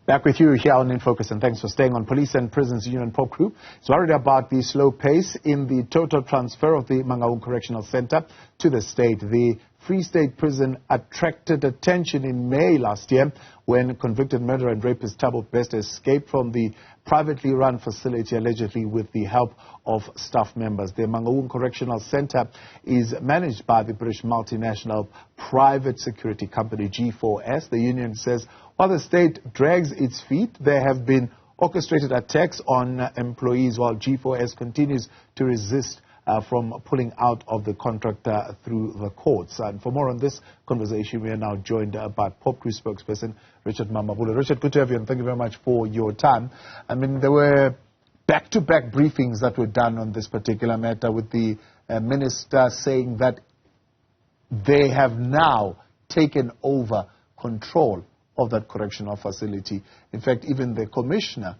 Back with you here on In Focus, and thanks for staying on. Police and Prisons Union Popcru is worried about the slow pace in the total transfer of the Mangaung Correctional Centre to the state. The Free State prison attracted attention in May last year when convicted murderer and rapist Thabo Bester escaped from the privately run facility, allegedly with the help of staff members. The Mangaung Correctional Centre is managed by the British multinational private security company G4S. The union says while the state drags its feet, there have been orchestrated attacks on employees, while G4S continues to resist from pulling out of the contract through the courts. And for more on this conversation, we are now joined by Popcru spokesperson Richard Mamabolo. Richard, good to have you, and thank you very much for your time. I mean, there were back-to-back briefings that were done on this particular matter, with the minister saying that they have now taken over control of that correctional facility. In fact, even the commissioner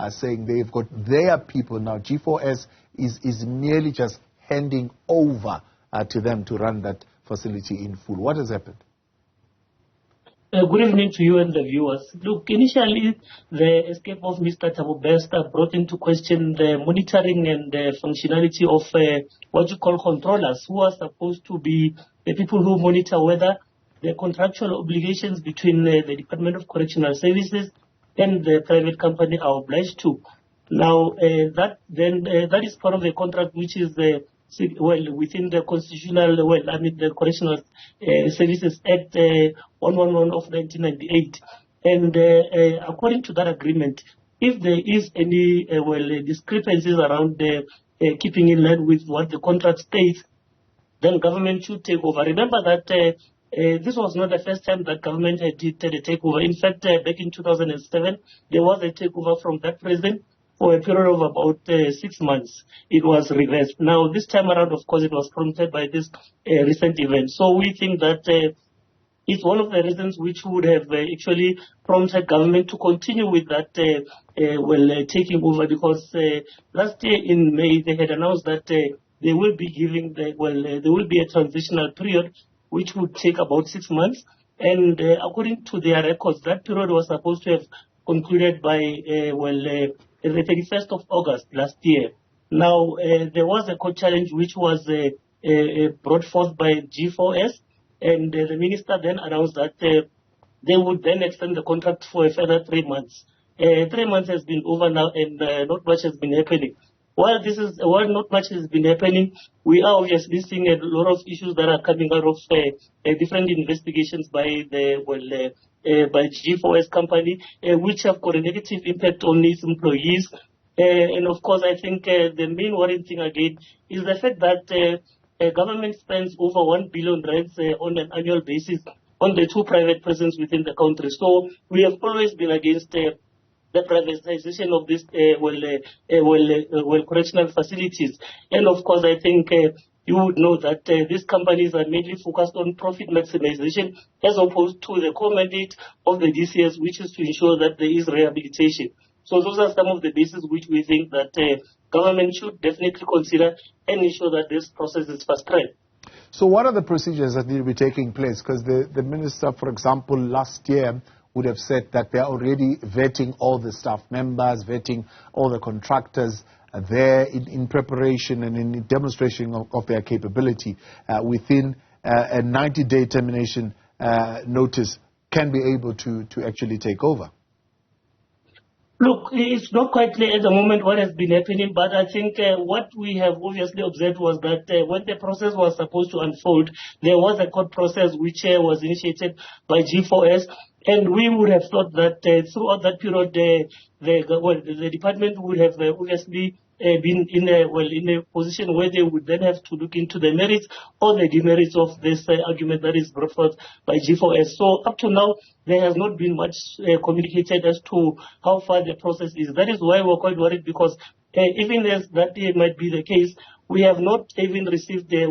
saying they've got their people now. G4S is merely just handing over to them to run that facility in full. What has happened? Good evening to you and the viewers. Look, initially, the escape of Mr. Thabo Bester brought into question the monitoring and the functionality of what you call controllers, who are supposed to be the people who monitor whether the contractual obligations between the Department of Correctional Services and the private company are obliged to. Now, that is part of the contract which is within the constitutional, the Correctional Services Act 111 of 1998. And according to that agreement, if there is any discrepancies around keeping in line with what the contract states, then government should take over. Remember that this was not the first time that government had did a takeover. In fact, back in 2007, there was a takeover from that president for a period of about 6 months. It was reversed. Now, this time around, of course, it was prompted by this recent event. So we think that it's one of the reasons which would have actually prompted government to continue with that taking over, because last year in May, they had announced that they will be giving there will be a transitional period which would take about 6 months. And according to their records, that period was supposed to have concluded by the 31st of August last year. Now, there was a court challenge which was brought forth by G4S, and the minister then announced that they would then extend the contract for a further 3 months. 3 months has been over now, and not much has been happening. While not much has been happening, we are obviously seeing a lot of issues that are coming out of different investigations by the by G4S company, which have got a negative impact on its employees. And of course, I think the main worrying thing again is the fact that government spends over 1 billion rands on an annual basis on the 2 private prisons within the country. So we have always been against the privatization of these correctional facilities. And of course, I think you would know that these companies are mainly focused on profit maximization as opposed to the core mandate of the DCS, which is to ensure that there is rehabilitation. So those are some of the bases which we think that government should definitely consider and ensure that this process is fast-tracked. So what are the procedures that need to be taking place? Because the minister, for example, last year would have said that they're already vetting all the staff members, vetting all the contractors there in preparation and in demonstration of their capability within a 90-day termination notice can be able to actually take over. Look, it's not quite clear at the moment what has been happening, but I think what we have obviously observed was that when the process was supposed to unfold, there was a court process which was initiated by G4S, and we would have thought that throughout that period, the department would have obviously been in a position where they would then have to look into the merits or the demerits of this argument that is brought forth by G4S. So up to now, there has not been much communicated as to how far the process is. That is why we're quite worried, because even as that might be the case, we have not even received the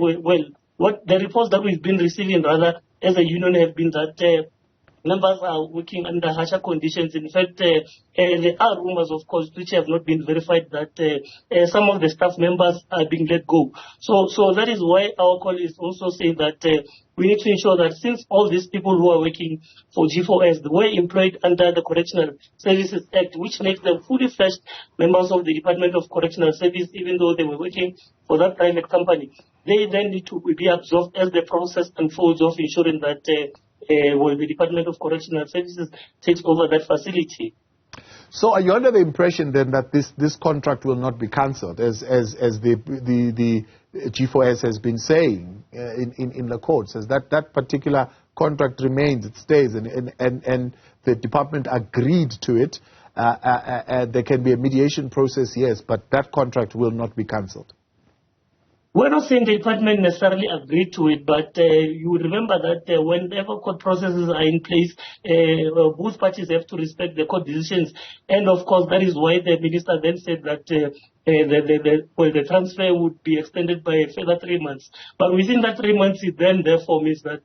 reports that we've been receiving rather as a union have been that members are working under harsher conditions. In fact, there are rumors, of course, which have not been verified, that some of the staff members are being let go. So that is why our call is also saying that we need to ensure that since all these people who are working for G4S were employed under the Correctional Services Act, which makes them fully fledged members of the Department of Correctional Service, even though they were working for that private company, they then need to be absorbed as the process unfolds of ensuring that the Department of Correctional Services takes over that facility. So are you under the impression then that this contract will not be cancelled, as the G4S has been saying in the courts, as that particular contract remains, it stays, and the department agreed to it? There can be a mediation process, yes, but that contract will not be cancelled. We're not saying the department necessarily agreed to it, but you would remember that whenever court processes are in place, both parties have to respect the court decisions. And of course, that is why the minister then said that the transfer would be extended by a further 3 months. But within that 3 months, it then therefore means that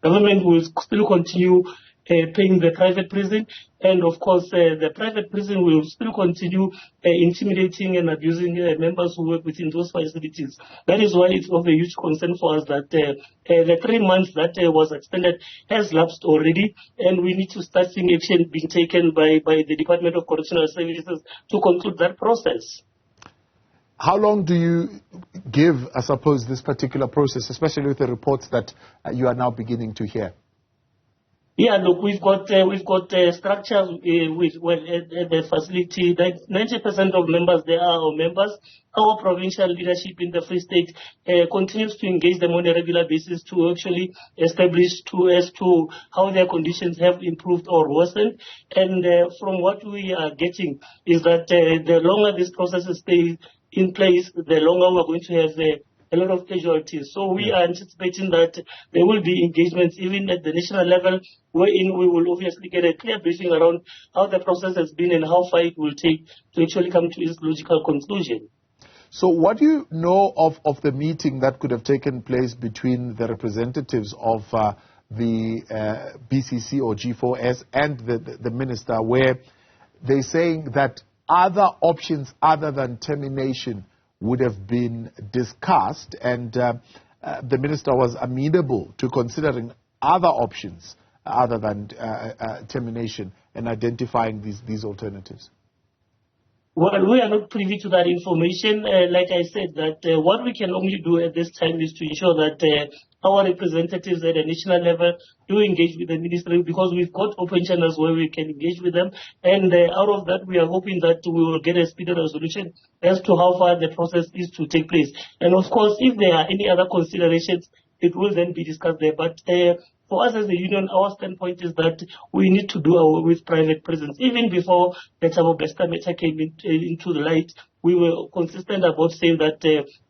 government will still continue paying the private prison, and of course the private prison will still continue intimidating and abusing members who work within those facilities. That is why it's of a huge concern for us that the 3 months that was extended has lapsed already, and we need to start seeing action being taken by the Department of Correctional Services to conclude that process. How long do you give, I suppose, this particular process, especially with the reports that you are now beginning to hear? Yeah, look, we've got structures at the facility. 90% of members there are our members. Our provincial leadership in the Free State continues to engage them on a regular basis to actually establish as to how their conditions have improved or worsened. And from what we are getting is that the longer these processes stay in place, the longer we're going to have a lot of casualties. So we are anticipating that there will be engagements even at the national level, wherein we will obviously get a clear briefing around how the process has been and how far it will take to actually come to its logical conclusion. So what do you know of the meeting that could have taken place between the representatives of the BCC or G4S and the minister, where they're saying that other options other than termination would have been discussed, and the minister was amenable to considering other options other than termination and identifying these alternatives? Well, we are not privy to that information. Like I said, that what we can only do at this time is to ensure that our representatives at the national level do engage with the ministry, because we've got open channels where we can engage with them. And out of that, we are hoping that we will get a speedy resolution as to how far the process is to take place. And of course, if there are any other considerations, it will then be discussed there. But for us as a union, our standpoint is that we need to do away with private prisons. Even before the Thabo Bester matter came into the light, we were consistent about saying that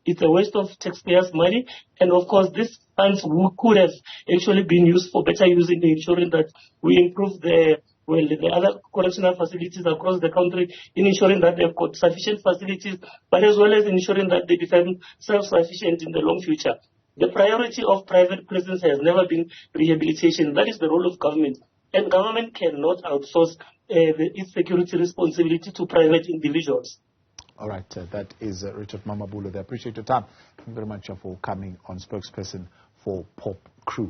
it's a waste of taxpayers' money. And of course, these funds could have actually been used for better use in ensuring that we improve the other correctional facilities across the country, in ensuring that they've got sufficient facilities, but as well as ensuring that they become self-sufficient in the long future. The priority of private prisons has never been rehabilitation. That is the role of government. And government cannot outsource its security responsibility to private individuals. All right, that is Richard Mamabolo. I appreciate your time. Thank you very much for coming on, spokesperson for Popcru.